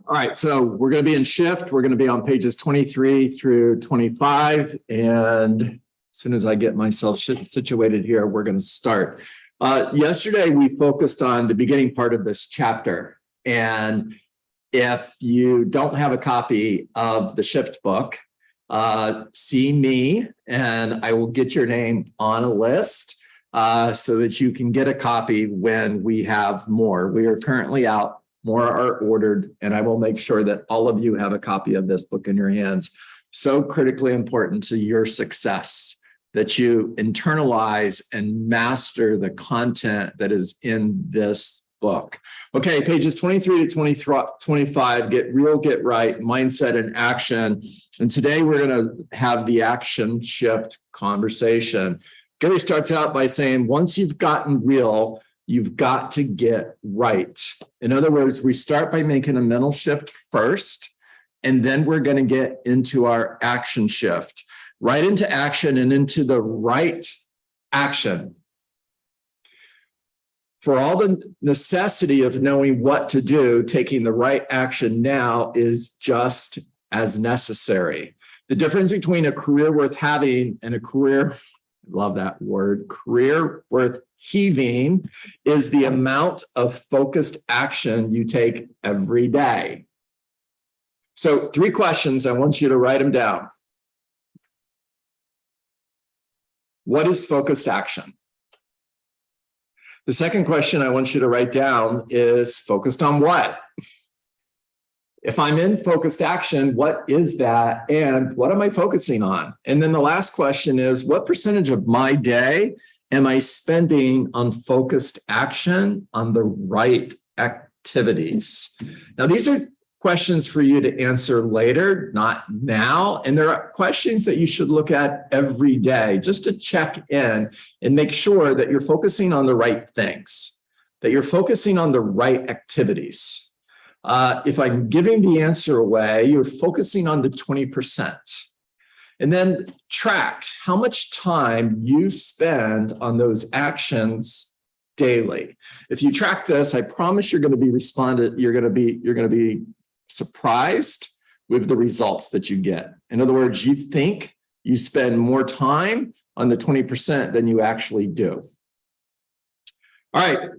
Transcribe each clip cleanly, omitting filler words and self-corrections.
All right, so we're going to be in shift. We're going to be on pages 23 through 25. And as soon as I get myself situated here, we're going to start. Yesterday, we focused on the beginning part of this chapter. And if you don't have a copy of the shift book, see me and I will get your name on a list so that you can get a copy when we have more. We are currently out. More are ordered, and I will make sure that all of you have a copy of this book in your hands. So critically important to your success that you internalize and master the content that is in this book. Okay, pages 23 to 25, get real, get right, mindset and action. And today we're going to have the action shift conversation. Gary starts out by saying, once you've gotten real, you've got to get right. In other words, we start by making a mental shift first, and then we're going to get into our action shift, right into action and into the right action. For all the necessity of knowing what to do, taking the right action now is just as necessary. The difference between a career worth having and a career, love that word, career worth heaving, is the amount of focused action you take every day. So 3 questions, I want you to write them down. What is focused action? The second question I want you to write down is focused on what? If I'm in focused action, what is that? And what am I focusing on? And then the last question is, what percentage of my day am I spending on focused action on the right activities? Now, these are questions for you to answer later, not now. And there are questions that you should look at every day just to check in and make sure that you're focusing on the right things, that you're focusing on the right activities. If I'm giving the answer away, you're focusing on the 20%. And then track how much time you spend on those actions daily. If you track this, I promise you're going to be you're going to be surprised with the results that you get. In other words, you think you spend more time on the 20% than you actually do. All right.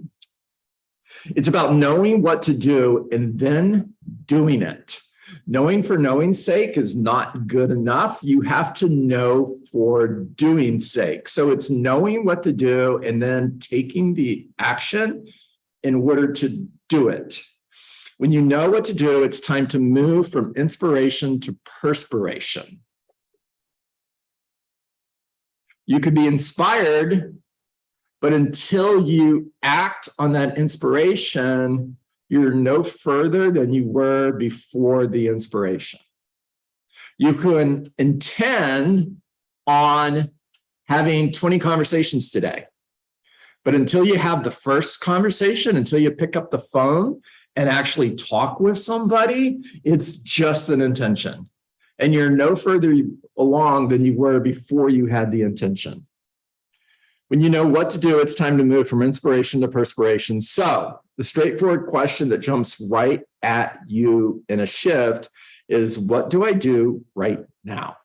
It's about knowing what to do and then doing it. Knowing for knowing's sake is not good enough. You have to know for doing's sake. So it's knowing what to do and then taking the action in order to do it. When you know what to do, it's time to move from inspiration to perspiration. You could be inspired, but until you act on that inspiration, you're no further than you were before the inspiration. You can intend on having 20 conversations today, but until you have the first conversation, until you pick up the phone and actually talk with somebody, it's just an intention. And you're no further along than you were before you had the intention. When you know what to do, it's time to move from inspiration to perspiration. So the straightforward question that jumps right at you in a shift is, what do I do right now?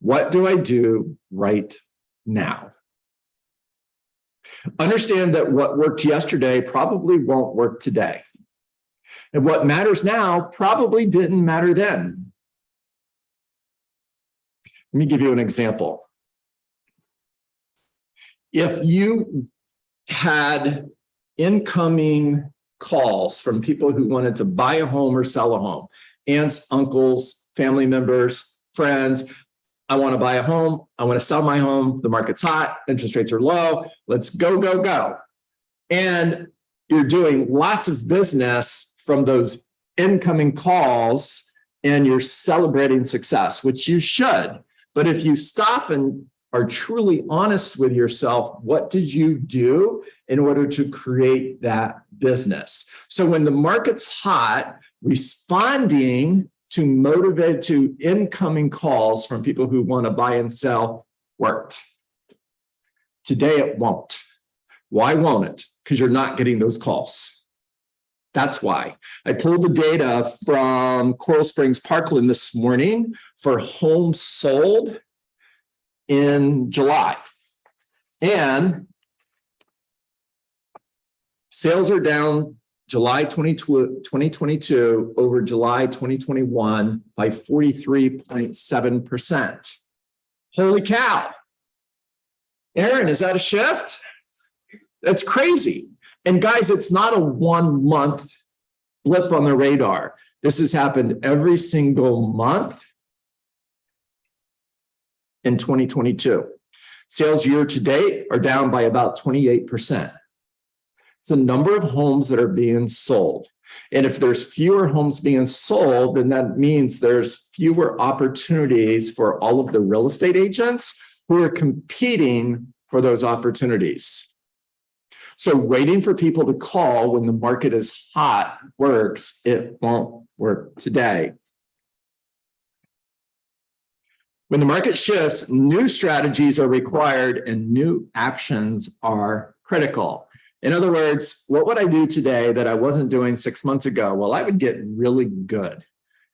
What do I do right now? Understand that what worked yesterday probably won't work today. And what matters now probably didn't matter then. Let me give you an example. If you had incoming calls from people who wanted to buy a home or sell a home, aunts, uncles, family members, friends, I want to buy a home, I want to sell my home, the market's hot, interest rates are low, let's go, go, go. And you're doing lots of business from those incoming calls and you're celebrating success, which you should. But if you stop and are truly honest with yourself, what did you do in order to create that business? So when the market's hot, responding to incoming calls from people who want to buy and sell worked. Today it won't. Why won't it? Because you're not getting those calls. That's why. I pulled the data from Coral Springs Parkland this morning for homes sold in July. And sales are down July 2022 over July 2021 by 43.7%. Holy cow. Aaron, is that a shift? That's crazy. And guys, it's not a 1 month blip on the radar. This has happened every single month in 2022. Sales year to date are down by about 28%. It's the number of homes that are being sold. And if there's fewer homes being sold, then that means there's fewer opportunities for all of the real estate agents who are competing for those opportunities. So waiting for people to call when the market is hot works. It won't work today. When the market shifts, new strategies are required and new actions are critical. In other words, what would I do today that I wasn't doing 6 months ago? Well, I would get really good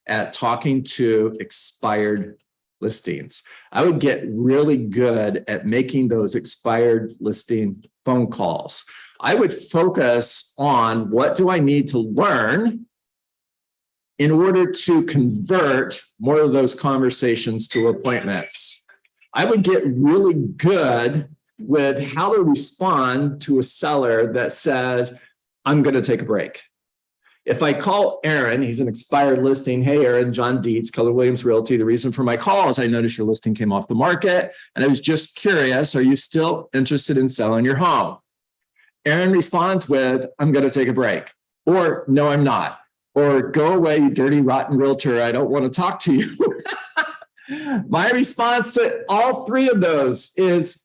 at talking to expired listings. I would get really good at making those expired listing phone calls. I would focus on what do I need to learn in order to convert more of those conversations to appointments. I would get really good with how to respond to a seller that says, I'm going to take a break. If I call Aaron, he's an expired listing. Hey, Aaron, John Dietz, Keller Williams Realty. The reason for my call is I noticed your listing came off the market and I was just curious, are you still interested in selling your home? Aaron responds with, I'm going to take a break. Or, no, I'm not. Or, go away, you dirty, rotten realtor. I don't want to talk to you. My response to all three of those is,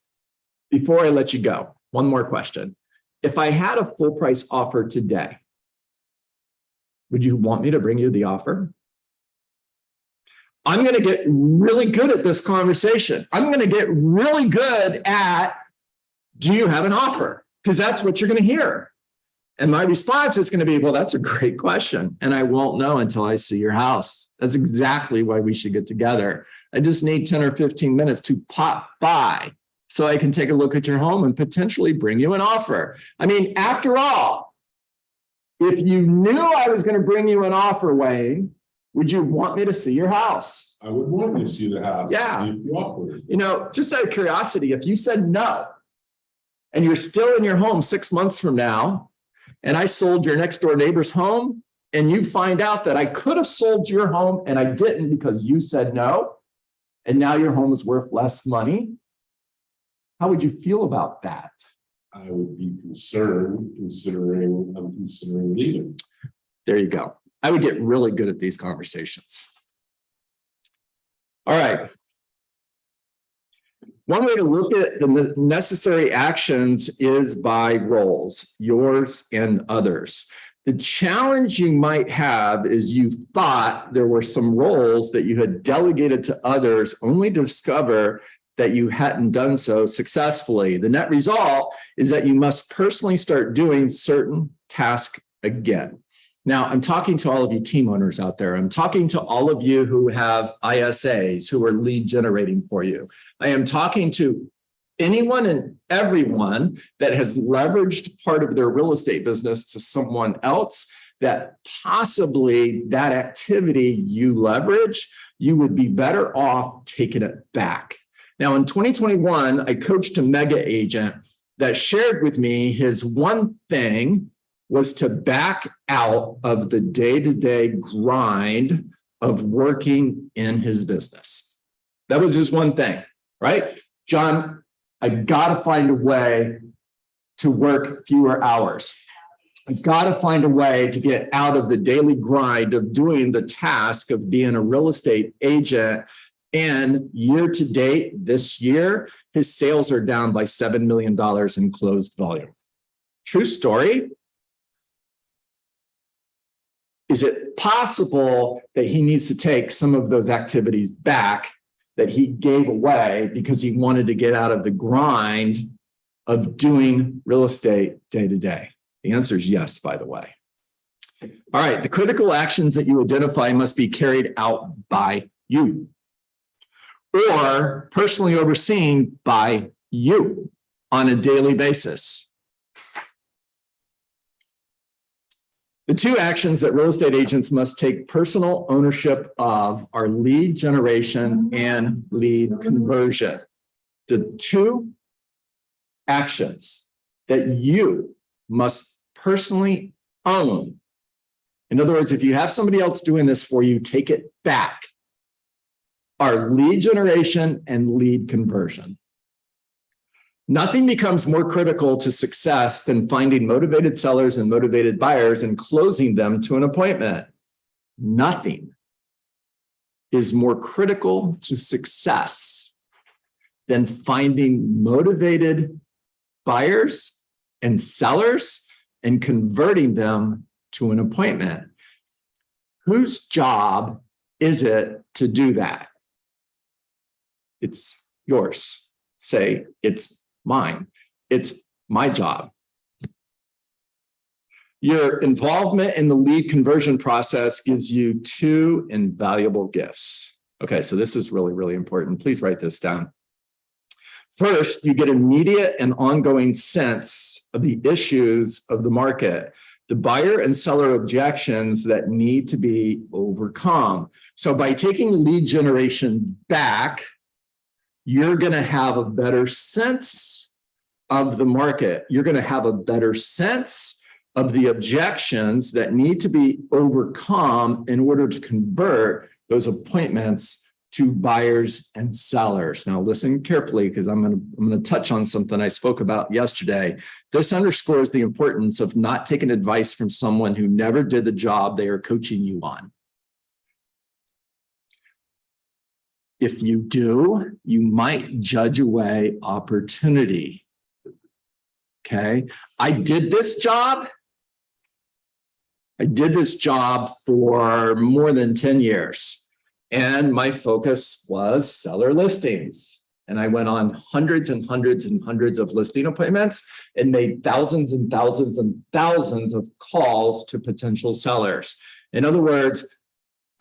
before I let you go, one more question. If I had a full price offer today, would you want me to bring you the offer? I'm going to get really good at this conversation. I'm going to get really good at, do you have an offer? Because that's what you're going to hear. And my response is going to be, well, that's a great question. And I won't know until I see your house. That's exactly why we should get together. I just need 10 or 15 minutes to pop by so I can take a look at your home and potentially bring you an offer. I mean, after all, if you knew I was going to bring you an offer, Wayne, would you want me to see your house? I would want to see the house. Yeah. You know, just out of curiosity, if you said no, and you're still in your home 6 months from now, and I sold your next door neighbor's home, and you find out that I could have sold your home and I didn't because you said no, and now your home is worth less money, how would you feel about that? I would be concerned, considering leaving. There you go. I would get really good at these conversations. All right. One way to look at the necessary actions is by roles, yours and others. The challenge you might have is you thought there were some roles that you had delegated to others, only to discover that you hadn't done so successfully. The net result is that you must personally start doing certain tasks again. Now, I'm talking to all of you team owners out there. I'm talking to all of you who have ISAs, who are lead generating for you. I am talking to anyone and everyone that has leveraged part of their real estate business to someone else, that possibly that activity you leverage, you would be better off taking it back. Now, in 2021, I coached a mega agent that shared with me his one thing was to back out of the day-to-day grind of working in his business. That was his one thing, right? John, I've got to find a way to work fewer hours. I've got to find a way to get out of the daily grind of doing the task of being a real estate agent. And year to date, this year, his sales are down by $7 million in closed volume. True story. Is it possible that he needs to take some of those activities back that he gave away because he wanted to get out of the grind of doing real estate day to day? The answer is yes, by the way. All right, the critical actions that you identify must be carried out by you or personally overseen by you on a daily basis. The two actions that real estate agents must take personal ownership of are lead generation and lead conversion. The two actions that you must personally own. In other words, if you have somebody else doing this for you, take it back, are lead generation and lead conversion. Nothing becomes more critical to success than finding motivated sellers and motivated buyers and closing them to an appointment. Nothing is more critical to success than finding motivated buyers and sellers and converting them to an appointment. Whose job is it to do that? It's yours. Say, it's mine. It's my job. Your involvement in the lead conversion process gives you two invaluable gifts. Okay, so this is really, really important. Please write this down. First, you get immediate and ongoing sense of the issues of the market, the buyer and seller objections that need to be overcome. So by taking lead generation back, you're going to have a better sense of the market. You're going to have a better sense of the objections that need to be overcome in order to convert those appointments to buyers and sellers. Now listen carefully, because I'm going to touch on something I spoke about yesterday. This underscores the importance of not taking advice from someone who never did the job they are coaching you on. If you do, you might judge away opportunity. Okay, I did this job for more than 10 years, and my focus was seller listings. And I went on hundreds and hundreds and hundreds of listing appointments and made thousands and thousands and thousands of calls to potential sellers. In other words,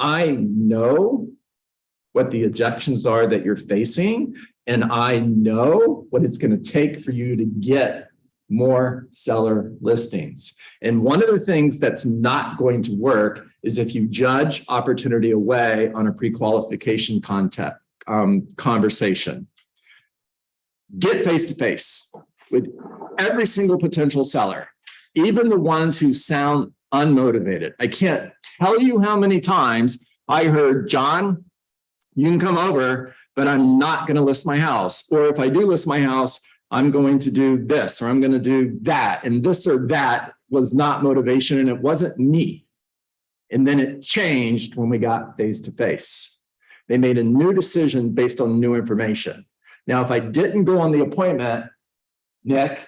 I know what the objections are that you're facing, and I know what it's going to take for you to get more seller listings. And one of the things that's not going to work is if you judge opportunity away on a pre-qualification conversation. Get face-to-face with every single potential seller, even the ones who sound unmotivated. I can't tell you how many times I heard, John, you can come over, but I'm not going to list my house. Or if I do list my house, I'm going to do this, or I'm going to do that. And this or that was not motivation, and it wasn't me. And then it changed when we got face-to-face. They made a new decision based on new information. Now, if I didn't go on the appointment, Nick,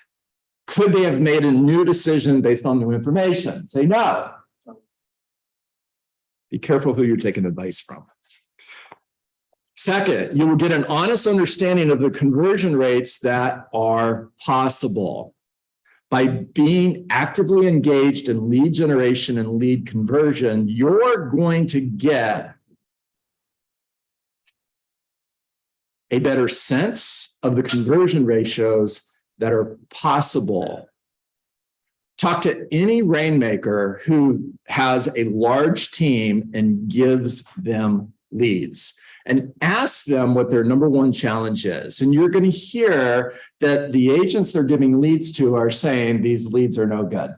could they have made a new decision based on new information? Say no. Be careful who you're taking advice from. Second, you will get an honest understanding of the conversion rates that are possible. By being actively engaged in lead generation and lead conversion, you're going to get a better sense of the conversion ratios that are possible. Talk to any rainmaker who has a large team and gives them leads, and ask them what their number one challenge is. And you're going to hear that the agents they're giving leads to are saying these leads are no good.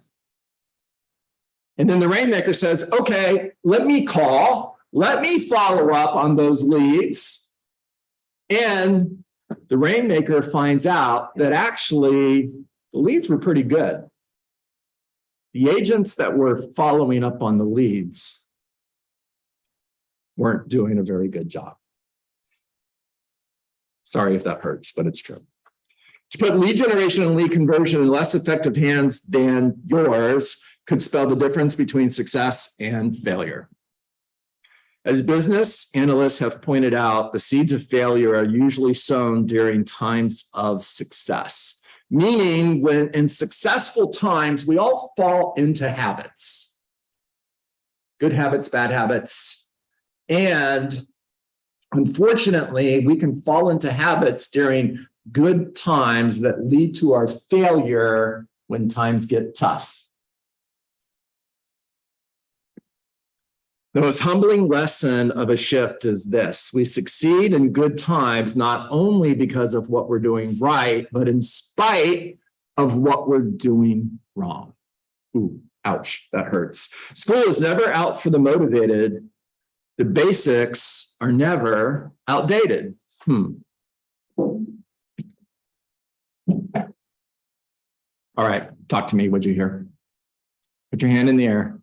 And then the rainmaker says, okay, let me call, let me follow up on those leads. And the rainmaker finds out that actually the leads were pretty good. The agents that were following up on the leads weren't doing a very good job. Sorry if that hurts, but it's true. To put lead generation and lead conversion in less effective hands than yours could spell the difference between success and failure. As business analysts have pointed out, the seeds of failure are usually sown during times of success, meaning when in successful times, we all fall into habits. good habits, bad habits. And unfortunately, we can fall into habits during good times that lead to our failure when times get tough. The most humbling lesson of a shift is this: we succeed in good times not only because of what we're doing right, but in spite of what we're doing wrong. Ooh, ouch, that hurts. School is never out for the motivated. The basics are never outdated. All right, talk to me. What'd you hear? Put your hand in the air.